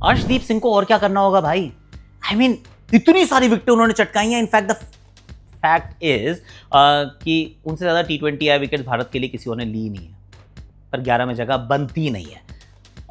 अर्शदीप सिंह को और क्या करना होगा भाई? आई मीन इतनी सारी विकेट उन्होंने चटकाई हैं। इनफैक्ट द फैक्ट इज कि उनसे ज्यादा T20 विकेट भारत के लिए किसी और ने ली नहीं है, पर 11 में जगह बनती नहीं है।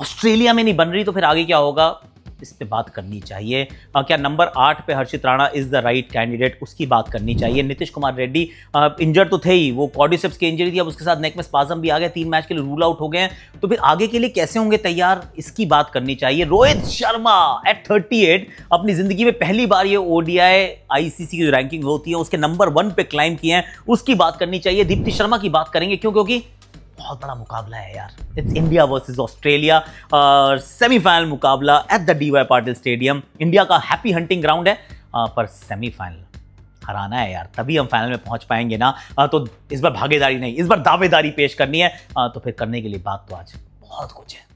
ऑस्ट्रेलिया में नहीं बन रही तो फिर आगे क्या होगा, इस पे बात करनी चाहिए। क्या नंबर 8 पे Harshit Rana is the right candidate, उसकी बात करनी चाहिए। नीतीश कुमार रेड्डी इंजर्ड तो थे ही, वो क्वाड्रिसेप्स की इंजरी थी, अब उसके साथ नेक में स्पाज्म भी आ गया, 3 मैच के लिए रूल आउट हो गए हैं, तो फिर आगे के लिए कैसे होंगे तैयार, इसकी बात करनी चाहिए। रोहित शर्मा एट 38 अपनी जिंदगी में पहली बार ये ODI ICC की जो रैंकिंग होती है उसके नंबर 1 पे क्लाइम किए हैं, उसकी बात करनी चाहिए। दीप्ति शर्मा की बात करेंगे, क्यों? क्योंकि बहुत बड़ा मुकाबला है यार। It's India versus Australia, semifinal मुकाबला at the DY Patil stadium. India का हैप्पी हंटिंग ग्राउंड है, पर सेमीफाइनल हराना है यार, तभी हम फाइनल में पहुंच पाएंगे ना। तो इस बार भागीदारी नहीं, इस बार दावेदारी पेश करनी है। तो फिर करने के लिए बात तो आज बहुत कुछ है।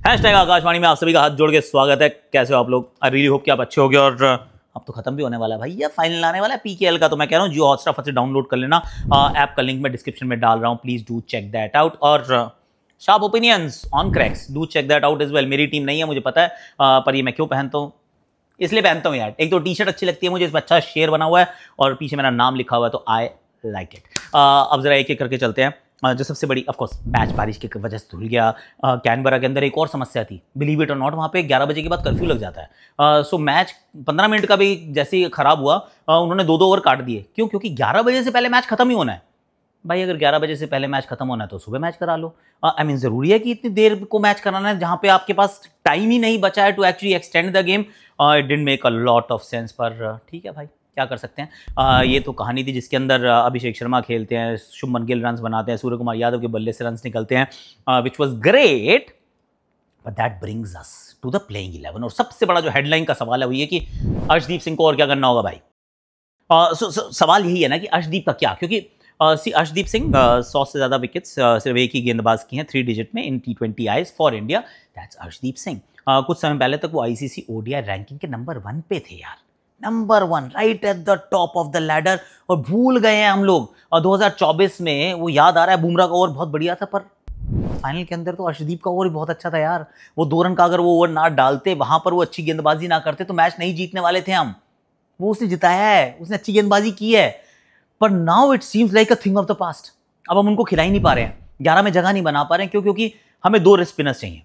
हैशटैग आकाशवाणी में आप सभी का हाथ जोड़ के स्वागत है। कैसे हो आप लोग? आई रियली होप कि आप अच्छे होगे। और अब तो खत्म भी होने वाला है भाई, या फाइनल आने वाला है PKL का, तो मैं कह रहा हूँ जियो हॉटस्टार फट से डाउनलोड कर लेना। ऐप का लिंक मैं डिस्क्रिप्शन में डाल रहा हूँ, please do check that out. और sharp opinions on cracks, do check that out as well. मेरी टीम नहीं है मुझे पता है, पर ये मैं क्यों पहनता हूँ, इसलिए पहनता हूँ यार। एक तो टी-शर्ट अच्छी लगती है मुझे, इसमें अच्छा शेर बना हुआ है और पीछे मेरा नाम लिखा हुआ है, तो आई लाइक इट। अब जरा एक एक करके चलते हैं। जो सबसे बड़ी ऑफ कोर्स मैच बारिश की वजह से धुल गया। कैनबरा के अंदर एक और समस्या थी, बिलीव इट और नॉट, वहाँ पे 11 बजे के बाद कर्फ्यू लग जाता है। सो मैच 15 मिनट का भी जैसे ही खराब हुआ, उन्होंने 2-2 ओवर काट दिए। क्यों? क्योंकि 11 बजे से पहले मैच खत्म ही होना है भाई। अगर 11 बजे से पहले मैच खत्म होना है तो सुबह मैच करा लो। आई मीन जरूरी है कि इतनी देर को मैच कराना है जहाँ पे आपके पास टाइम ही नहीं बचा है to actually extend the game. It didn't make a lot of sense, पर ठीक है भाई, क्या कर सकते हैं। ये तो कहानी थी जिसके अंदर अभिषेक शर्मा खेलते हैं, शुभमन गिल रन्स बनाते हैं, सूर्य कुमार यादव के बल्ले से रन्स निकलते हैं, which was great. But that brings us to the playing 11। और सबसे बड़ा जो हेडलाइन का सवाल है वो ये कि अर्शदीप सिंह को और क्या करना होगा भाई। सवाल यही है ना कि अर्शदीप का क्या, क्योंकि अर्शदीप सिंह 100 से ज्यादा विकेट्स सिर्फ एक ही गेंदबाज की हैं 3 डिजिट में इन T20 eyes for India, that's Arshdeep Singh. कुछ समय पहले तक वो ICC ODI रैंकिंग के नंबर 1 पे थे यार, number 1 right at the top of the ladder. और भूल गए हैं हम लोग। और 2024 में वो याद आ रहा है, बुमराह का ओवर बहुत बढ़िया था, पर फाइनल के अंदर तो अर्शदीप का ओवर भी बहुत अच्छा था यार। वो 2 रन का अगर वो ओवर ना डालते, वहां पर वो अच्छी गेंदबाजी ना करते, तो मैच नहीं जीतने वाले थे हम। वो उसने जिताया है, उसने अच्छी गेंदबाजी की है, पर now it seems like a thing of the past. अब हम उनको खिला ही नहीं पा रहे हैं, 11 में जगह नहीं बना पा रहे हैं। क्यों? क्योंकि हमें 2 स्पिनर्स चाहिए।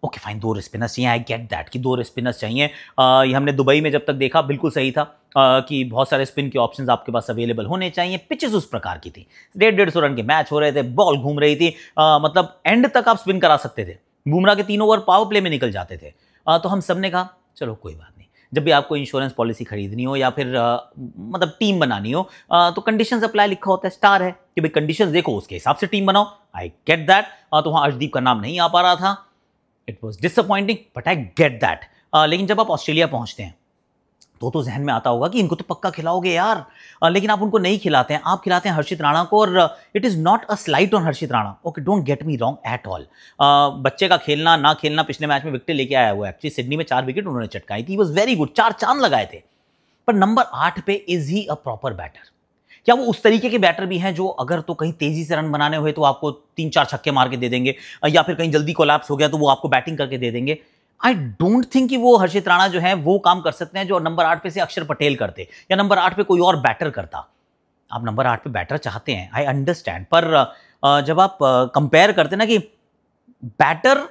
ओके फाइन, 2 स्पिनर्स चाहिए, आई गेट दैट कि 2 स्पिनर्स चाहिए। ये हमने दुबई में जब तक देखा बिल्कुल सही था कि बहुत सारे स्पिन के ऑप्शंस आपके पास अवेलेबल होने चाहिए। पिचेस उस प्रकार की थी, 150 रन के मैच हो रहे थे, बॉल घूम रही थी, मतलब एंड तक आप स्पिन करा सकते थे। बुमराह के 3 ओवर पावर प्ले में निकल जाते थे। तो हम सब ने कहा चलो कोई बात नहीं, जब भी आपको इंश्योरेंस पॉलिसी खरीदनी हो या फिर मतलब टीम बनानी हो, तो कंडीशंस अप्लाई लिखा होता है, स्टार है कि भाई कंडीशंस देखो उसके हिसाब से टीम बनाओ। I get that. तो वहाँ अर्शदीप का नाम नहीं आ पा रहा था, it was disappointing, but I get that. लेकिन जब आप ऑस्ट्रेलिया पहुंचते हैं तो जहन में आता होगा कि इनको तो पक्का खिलाओगे यार, लेकिन आप उनको नहीं खिलाते हैं, आप खिलाते हैं हर्षित राणा को। और it is not a slight on Harshit Rana, okay don't get me wrong at all. बच्चे का खेलना ना खेलना, पिछले मैच में विकेट लेके आया हुआ है, एक्चुअली सिडनी में 4 विकेट उन्होंने चटकाई थी, वॉज वेरी गुड, 4 चांद लगाए थे। पर नंबर 8 पे is he a proper batter? क्या वो उस तरीके के बैटर भी हैं जो अगर तो कहीं तेजी से रन बनाने हुए तो आपको 3-4 छक्के मार के दे देंगे, या फिर कहीं जल्दी कोलैप्स हो गया तो वो आपको बैटिंग करके दे देंगे? आई डोंट थिंक कि वो हर्षित राणा जो है वो काम कर सकते हैं जो नंबर 8 पे से अक्षर पटेल करते, या नंबर 8 पे कोई और बैटर करता। आप नंबर 8 पे बैटर चाहते हैं, आई अंडरस्टैंड, पर जब आप कंपेयर करते ना कि बैटर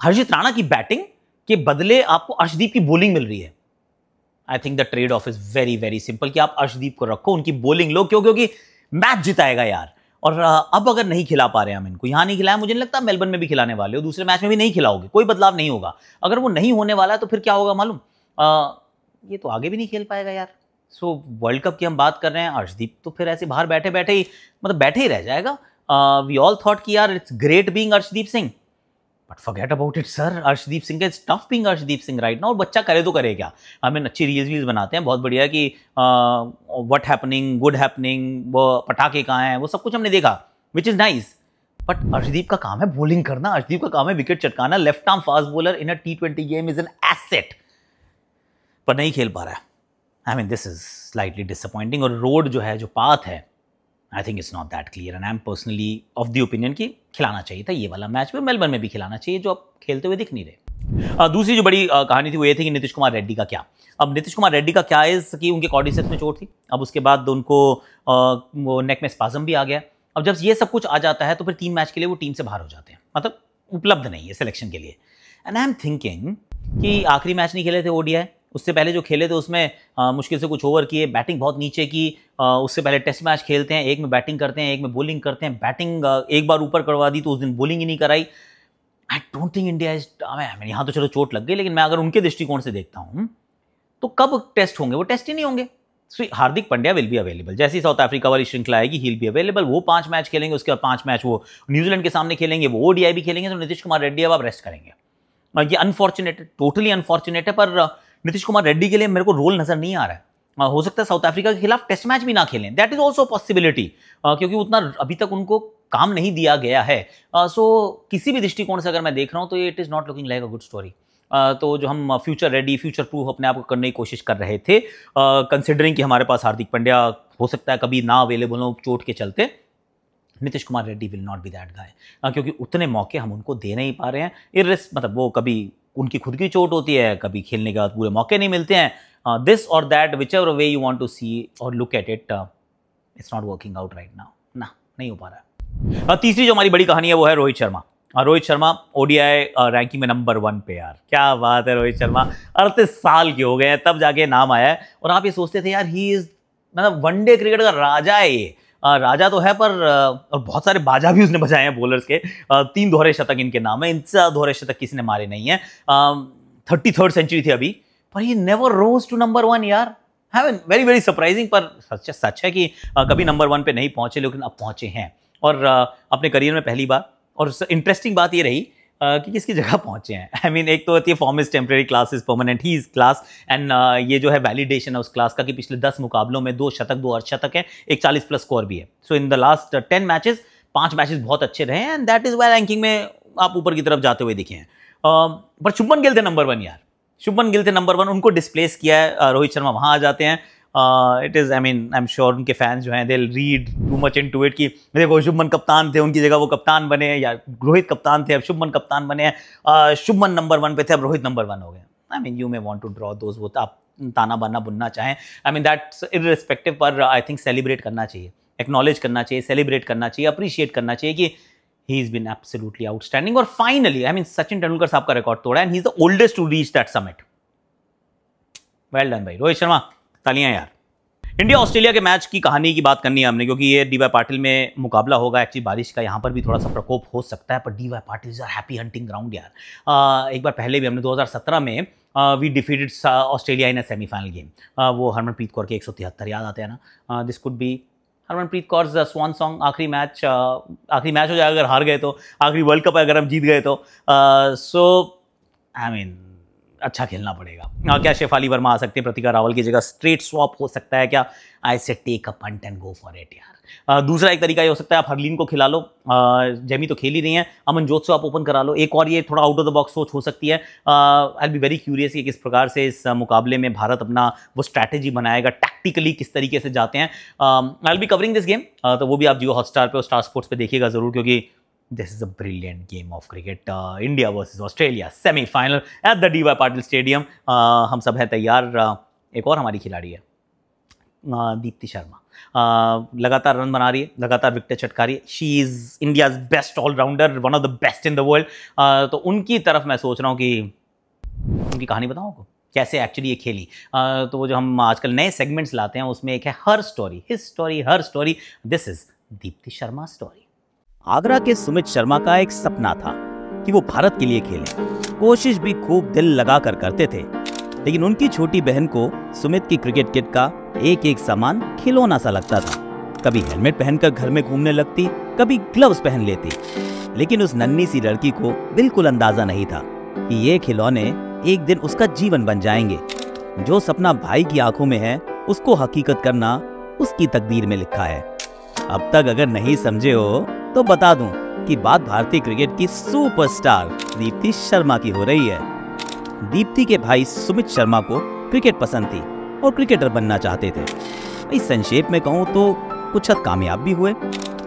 हर्षित राणा की बैटिंग के बदले आपको अर्शदीप की बॉलिंग मिल रही है, I think the trade off is very very simple कि आप अर्शदीप को रखो, उनकी बॉलिंग लो। क्यों? क्योंकि मैच जिताएगा यार। और अब अगर नहीं खिला पा रहे हैं हम इनको, यहां नहीं खिलाया, मुझे नहीं लगता मेलबर्न में भी खिलाने वाले हो, दूसरे मैच में भी नहीं खिलाओगे, कोई बदलाव नहीं होगा। अगर वो नहीं होने वाला है तो फिर क्या होगा मालूम, ये तो आगे भी नहीं खेल पाएगा यार। सो वर्ल्ड कप की हम बात कर रहे हैं, अर्शदीप तो फिर ऐसे बाहर बैठे बैठे ही मतलब बैठे ही रह जाएगा। वी ऑल थॉट कि यार it's great being Arshdeep Singh, but forget about it sir, Arshdeep Singh is tough being Arshdeep Singh right now. और बच्चा करे तो करे क्या, हमें अच्छी रील्स बनाते हैं बहुत बढ़िया कि व्हाट हैपनिंग, गुड हैपनिंग, वो पटाखे कहाँ हैं, वो सब कुछ हमने देखा, which is nice. But Arshdeep का काम है बॉलिंग करना, अर्शदीप का काम है विकेट चटकाना। Left arm fast bowler in a T20 game is an asset, पर नहीं खेल पा रहा है। I mean this is slightly disappointing. और रोड जो है, जो पाथ है, I think it's not that clear and I am personally of the opinion कि खिलाना चाहिए था ये वाला मैच में, मेलबर्न में भी खिलाना चाहिए, जो अब खेलते हुए दिख नहीं रहे। दूसरी जो बड़ी कहानी थी वो ये थी कि नीतीश कुमार रेड्डी का क्या। अब नीतीश कुमार रेड्डी का क्या इज कि उनके कॉर्डिसेप्स में चोट थी, अब उसके बाद उनको वो नेक में स्पाज्म भी आ गया। अब जब ये सब कुछ आ जाता है तो फिर 3 मैच के लिए वो टीम से बाहर हो जाते हैं, मतलब उपलब्ध नहीं है सिलेक्शन के लिए। एंड आई एम थिंकिंग कि आखिरी मैच नहीं खेले थे ओडीआई, उससे पहले जो खेले थे उसमें मुश्किल से कुछ ओवर किए, बैटिंग बहुत नीचे की। उससे पहले टेस्ट मैच खेलते हैं, एक में बैटिंग करते हैं, एक में बॉलिंग करते हैं। बैटिंग एक बार ऊपर करवा दी तो उस दिन बॉलिंग ही नहीं कराई। I don't think India is, यहाँ तो चलो चोट लग गई, लेकिन मैं अगर उनके दृष्टिकोण से देखता हूँ तो कब टेस्ट होंगे, वो टेस्ट ही नहीं होंगे। Hardik Pandya will be available, जैसे ही साउथ अफ्रीका वाली श्रृंखला आएगी ही विल बी अवेलेबल। वो 5 मैच खेलेंगे, उसके बाद 5 मैच वो न्यूजीलैंड के सामने खेलेंगे, वो ओडीआई भी खेलेंगे। तो नीतीश कुमार रेड्डी अब आप रेस्ट करेंगे। ये अनफॉर्चुनेट है, टोटली अनफॉर्चुनेट है, पर नीतीश कुमार रेड्डी के लिए मेरे को रोल नजर नहीं आ रहा है। हो सकता है साउथ अफ्रीका के खिलाफ टेस्ट मैच भी ना खेलें, दैट इज ऑल्सो पॉसिबिलिटी, क्योंकि उतना अभी तक उनको काम नहीं दिया गया है। सो किसी भी दृष्टिकोण से अगर मैं देख रहा हूं तो it is not looking like a good story. तो जो हम फ्यूचर रेडी, फ्यूचर प्रूफ अपने आप को करने की कोशिश कर रहे थे, कंसिडरिंग कि हमारे पास हार्दिक पांड्या हो सकता है कभी ना अवेलेबल हो चोट के चलते, Nitish Kumar Reddy will not be that guy, क्योंकि उतने मौके हम उनको दे नहीं पा रहे हैं। मतलब वो कभी उनकी खुद की चोट होती है, कभी खेलने के बाद पूरे मौके नहीं मिलते हैं। दिस और that, whichever way you want to see और look at it, it's not working out right now, ना नहीं हो पा रहा है। तीसरी जो हमारी बड़ी कहानी है वो है रोहित शर्मा। रोहित शर्मा ओडीआई रैंकिंग में नंबर 1 पे यार, क्या बात है। रोहित शर्मा 38 साल के हो गए हैं तब जाके नाम आया है। और आप ये सोचते थे यार ही इज, मतलब वनडे क्रिकेट का राजा है ये। राजा तो है, पर बहुत सारे बाजा भी उसने बजाए हैं बॉलर्स के। 3 दोहरे शतक इनके नाम है, इनसे दोहरे शतक किसी ने मारे नहीं है। 33rd सेंचुरी थी अभी, पर ये नेवर रोज टू नंबर 1 यार। वेरी वेरी सरप्राइजिंग, पर सच है कि कभी नंबर 1 पे नहीं पहुंचे, लेकिन अब पहुंचे हैं और अपने करियर में पहली बार। और इंटरेस्टिंग बात ये रही कि किसकी जगह पहुंचे हैं। आई मीन एक तो होती है form is temporary, class is permanent, he is class. And ये जो है वैलिडेशन है उस क्लास का कि पिछले 10 मुकाबलों में 2 शतक, 2 अर्धशतक है, एक 40+ स्कोर भी है। So in the last 10 matches 5 matches बहुत अच्छे रहे हैं, and that is why ranking में आप ऊपर की तरफ जाते हुए दिखे हैं। पर शुभमन गिल थे नंबर 1 यार, शुभमन गिल थे नंबर 1, उनको डिस्प्लेस किया है। रोहित शर्मा वहां आ जाते हैं। It is, I am sure उनके फैंस जो हैं they will read too much into it कि देखो शुभमन कप्तान थे, उनकी जगह वो कप्तान बने, या रोहित कप्तान थे अब शुभमन कप्तान बने हैं। शुभमन नंबर 1 पे थे, अब रोहित नंबर 1 हो गए। I mean you may want to draw those, वो आप ताना बाना बुनना चाहें, आई मीन दैट्स इररिस्पेक्टिव, पर आई थिंक सेलिब्रेट करना चाहिए, एक्नॉलेज करना चाहिए, सेलिब्रेट करना चाहिए, अप्रिशिएट करना चाहिए कि he is been absolutely outstanding. और finally I mean Sachin Tendulkar साहब का रिकॉर्ड तोड़ा, and he is the oldest to reach that summit. Well done भाई रोहित शर्मा, तालियां यार। इंडिया ऑस्ट्रेलिया के मैच की कहानी की बात करनी है हमने, क्योंकि ये डीवाई पाटिल में मुकाबला होगा। एक्चुअली बारिश का यहाँ पर भी थोड़ा सा प्रकोप हो सकता है, पर DY Patil is a happy hunting ground यार। एक बार पहले भी हमने 2017 में we defeated Australia in a semifinal game. वो हरमनप्रीत कौर के 173 याद आते हैं ना। This could be Harmanpreet Kaur swan song, आखिरी मैच हो जाएगा अगर हार गए तो, आखिरी वर्ल्ड कप अगर हम जीत गए तो। सो आई मीन अच्छा खेलना पड़ेगा। क्या शेफाली वर्मा आ सकते हैं प्रतिका रावल की जगह, स्ट्रेट स्वॉप हो सकता है क्या? I say take a punt and go for it यार। दूसरा एक तरीका ये हो सकता है आप हरलीन को खिला लो, जेमी तो खेल ही रही हैं, अमनजोत से आप ओपन करा लो। एक और ये थोड़ा आउट ऑफ द बॉक्स सोच हो सकती है। आई बी वेरी क्यूरियस कि किस प्रकार से इस मुकाबले में भारत अपना वो स्ट्रैटेजी बनाएगा, टैक्टिकली किस तरीके से जाते हैं। I will be covering this game, तो वो भी आप जियो हॉटस्टार पे और स्टार स्पोर्ट्स पे देखिएगा जरूर, क्योंकि this is a brilliant game of cricket. India versus Australia semi-final at the DY Patil Stadium. हम सब हैं तैयार। एक और हमारी खिलाड़ी है दीप्ति शर्मा, लगातार रन बना रही है, लगातार विकेट चटका रही है। She is India's best allrounder, one of the best in the world. तो उनकी तरफ मैं सोच रहा हूँ कि उनकी कहानी बताऊँ आपको कैसे एक्चुअली ये खेली। तो वो जो हम आजकल नए सेगमेंट्स लाते हैं उसमें एक है her story, his story, her story. This is Deepti Sharma story. Agra के सुमित शर्मा का एक सपना था कि वो भारत के लिए खेलें। कोशिश भी खूब दिल लगाकर करते थे, लेकिन उनकी छोटी बहन को सुमित की क्रिकेट किट का एक एक सामान खिलौना सा लगता था। कभी हेलमेट पहनकर घर में घूमने लगती, कभी ग्लव्स पहन लेती, लेकिन उस नन्ही सी लड़की को बिल्कुल अंदाजा नहीं था कि ये खिलौने एक दिन उसका जीवन बन जाएंगे। जो सपना भाई की आंखों में है उसको हकीकत करना उसकी तकदीर में लिखा है। अब तक अगर नहीं समझे हो तो बता दूं कि बात भारतीय क्रिकेट की सुपरस्टार दीप्ति शर्मा की हो रही है। दीप्ति के भाई सुमित शर्मा को क्रिकेट पसंद थी और क्रिकेटर बनना चाहते थे। इस संक्षेप में कहूँ तो कुछ हद कामयाब भी हुए।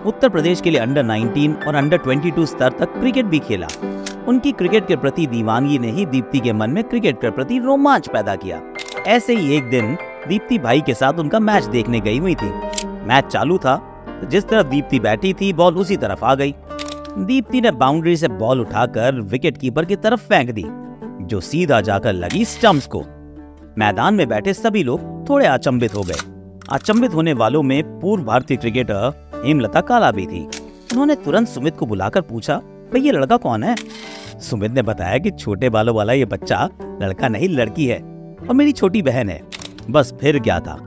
उत्तर प्रदेश के लिए अंडर 19 और अंडर 22 स्तर तक क्रिकेट भी खेला। उनकी क्रिकेट के प्रति दीवानगी ने ही दीप्ति के मन में क्रिकेट के प्रति रोमांच पैदा किया। ऐसे ही एक दिन दीप्ति भाई के साथ उनका मैच देखने गई हुई थी। मैच चालू था तो जिस तरफ दीप्ति बैठी थी बॉल उसी तरफ आ गई। दीप्ति ने बाउंड्री से बॉल उठाकर विकेट कीपर की तरफ फेंक दी, जो सीधा जाकर लगी स्टंप्स को। मैदान में बैठे सभी लोग थोड़े अचंभित हो गए। अचंभित होने वालों में पूर्व भारतीय क्रिकेटर हेमलता काला भी थी। उन्होंने तुरंत सुमित को बुलाकर पूछा, भाई ये लड़का कौन है? सुमित ने बताया कि छोटे बालों वाला ये बच्चा लड़का नहीं लड़की है और मेरी छोटी बहन है। बस फिर क्या था,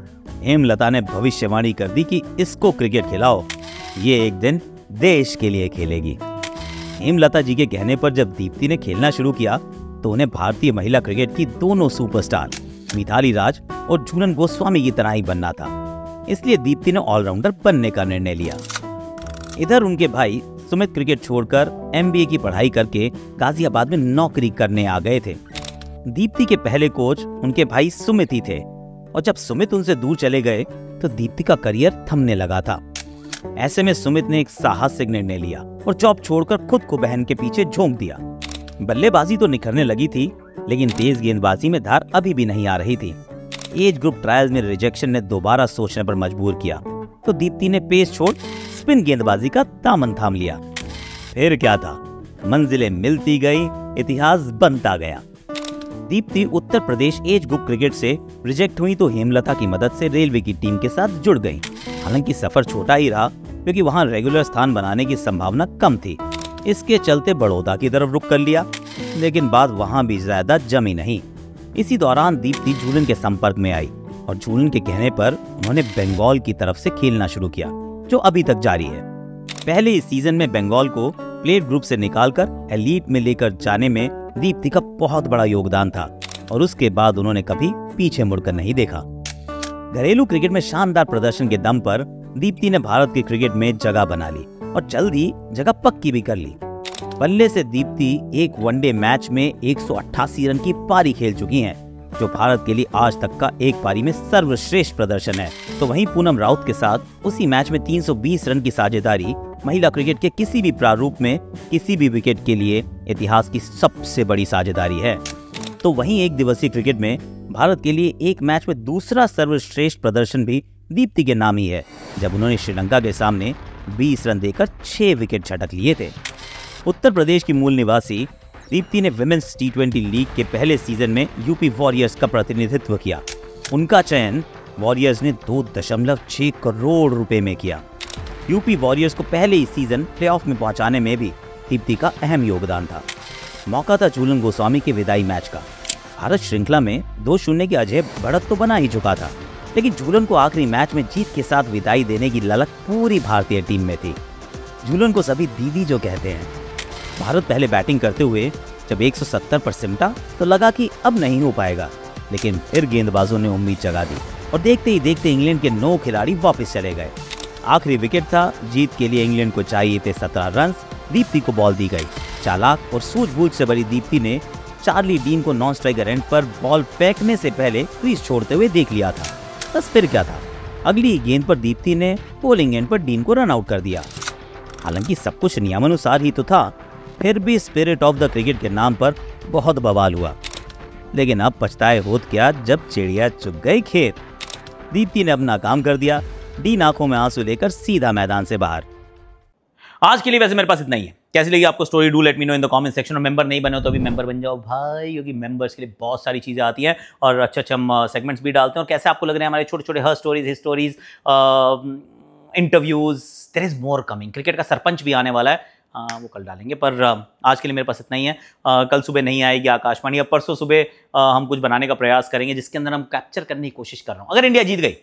हेमलता ने भविष्यवाणी कर दी कि इसको क्रिकेट खिलाओ, ये एक दिन देश के लिए खेलेगी। हेमलता जी के कहने पर जब दीप्ति ने खेलना शुरू किया तो उन्हें भारतीय महिला क्रिकेट की दोनों सुपरस्टार मिताली राज और झूलन गोस्वामी की तरह ही बनना था। इसलिए दीप्ति ने ऑलराउंडर बनने का निर्णय लिया। इधर उनके भाई सुमित क्रिकेट छोड़कर MBA की पढ़ाई करके गाजियाबाद में नौकरी करने आ गए थे। दीप्ति के पहले कोच उनके भाई सुमित ही थे और जब सुमित उनसे दूर चले गए तो दीप्ति का करियर थमने लगा था। ऐसे में सुमित ने एक साहसिक निर्णय लिया और जॉब छोड़कर खुद को बहन के पीछे झोंक दिया। बल्लेबाजी तो निखरने लगी थी, लेकिन तेज गेंदबाजी में धार अभी भी नहीं आ रही थी। एज ग्रुप ट्रायल्स में रिजेक्शन ने दोबारा सोचने पर मजबूर किया तो दीप्ति ने पेस छोड़ स्पिन गेंदबाजी का दामन थाम लिया। फिर क्या था, मंजिलें मिलती गई, इतिहास बनता गया। Deepti Uttar Pradesh age group cricket से रिजेक्ट हुई तो हेमलता की मदद से रेलवे की टीम के साथ जुड़ गई। हालांकि सफर छोटा ही रहा क्योंकि वहां रेगुलर स्थान बनाने की संभावना कम थी। इसके चलते बड़ौदा की तरफ रुख कर लिया, लेकिन बात वहां भी ज्यादा जमी नहीं। इसी दौरान दीप्ति झूलन के संपर्क में आई और झूलन के कहने पर उन्होंने बंगाल की तरफ से खेलना शुरू किया, जो अभी तक जारी है। पहले इस सीजन में बंगाल को प्लेट ग्रुप से निकालकर एलीट में लेकर जाने में दीप्ति का बहुत बड़ा योगदान था और उसके बाद उन्होंने कभी पीछे मुड़कर नहीं देखा। घरेलू क्रिकेट में शानदार प्रदर्शन के दम पर दीप्ति ने भारत के क्रिकेट में जगह बना ली और जल्द ही जगह पक्की भी कर ली। बल्ले से दीप्ति एक वनडे मैच में 188 रन की पारी खेल चुकी हैं, जो भारत के लिए आज तक का एक पारी में सर्वश्रेष्ठ प्रदर्शन है। तो वहीं पूनम राउत के साथ उसी मैच में 320 रन की साझेदारी महिला क्रिकेट के किसी भी प्रारूप में किसी भी विकेट के लिए इतिहास की सबसे बड़ी साझेदारी है। तो वहीं एक दिवसीय क्रिकेट में भारत के लिए एक मैच में दूसरा सर्वश्रेष्ठ प्रदर्शन भी दीप्ति के नाम ही है, जब उन्होंने श्रीलंका के सामने 20 रन देकर 6 विकेट झटक लिए थे। उत्तर प्रदेश की मूल निवासी दीप्ति ने विमेंस T20 लीग के पहले सीजन में यूपी वॉरियर्स का प्रतिनिधित्व किया। उनका चयन वॉरियर्स ने 2.6 करोड़ रुपए में किया। यूपी वॉरियर्स को पहले ही सीजन प्लेऑफ में पहुंचाने में भी दीप्ति का अहम योगदान था। मौका था झूलन गोस्वामी के विदाई मैच का। भारत श्रृंखला में 2-0 की अजय बढ़त तो बना ही चुका था, लेकिन झूलन को आखिरी मैच में जीत के साथ विदाई देने की ललक पूरी भारतीय टीम में थी। झूलन को सभी दीदी जो कहते हैं। भारत पहले बैटिंग करते हुए जब 170 पर सिमटा तो लगा कि अब नहीं हो पाएगा, लेकिन फिर गेंदबाजों ने उम्मीद जगा दी और देखते ही देखते इंग्लैंड के 9 खिलाड़ी वापस चले गए। आखिरी विकेट था, जीत के लिए इंग्लैंड को चाहिए थे 17 रन। दीप्ति को बॉल दी गई। चालाक और सूझबूझ से भरी दीप्ति ने चार्ली डीन को नॉन स्ट्राइकर एंड पर बॉल फेंकने से पहले क्रीज छोड़ते हुए देख लिया था। बस फिर क्या था, अगली गेंद पर दीप्ति ने बॉलिंग एंड पर डीन को रन आउट कर दिया। हालांकि सब कुछ नियमानुसार ही तो था, फिर भी स्पिरिट ऑफ द क्रिकेट के नाम पर बहुत बवाल हुआ। लेकिन अब पछताए होत क्या जब चिड़िया चुग गई खेत। दीप्ति ने अपना काम कर दिया। डीन आंखों में आंसू लेकर सीधा मैदान से बाहर। आज के लिए वैसे मेरे पास इतना ही है। कैसी लगी आपको story? Do let me know in the comment section. और मेंबर नहीं बने हो तो अभी मेंबर बन जाओ भाई, क्योंकि मेंबर्स के लिए बहुत सारी चीज़ें आती हैं और अच्छे हम सेगमेंट्स भी डालते हैं। और कैसे आपको लग रहे हैं हमारे छोटे छोटे her stories, histories, interviews? There is more coming. Cricket का सरपंच भी आने वाला है, वो कल डालेंगे। पर आज के लिए मेरे पास इतना ही है। कल सुबह नहीं आएगी आकाशवाणी, अब परसों सुबह हम कुछ बनाने का प्रयास करेंगे जिसके अंदर हम कैप्चर करने की कोशिश कर रहा हूँ। अगर इंडिया जीत गई,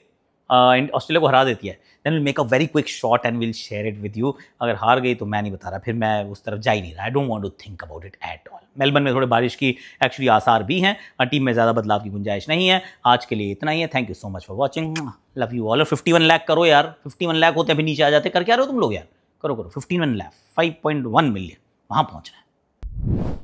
ऑस्ट्रेलिया को हरा देती है, then will make a very quick shot and will share it with you. अगर हार गई तो मैं नहीं बता रहा, फिर मैं उस तरफ जा ही नहीं रहा। I don't want to think about it at all. Melbourne में थोड़े बारिश की एक्चुअली आसार भी हैं, टीम में ज़्यादा बदलाव की गुंजाइश नहीं है। आज के लिए इतना ही है। Thank you so much for watching. Love you all. 51 lakh करो यार, 51 लाख होते हैं फिर नीचे आ जाते। कर क्या रहे हो तुम लोग यार? करो 51 लाख, 5.1 मिलियन, वहाँ पहुँचना है।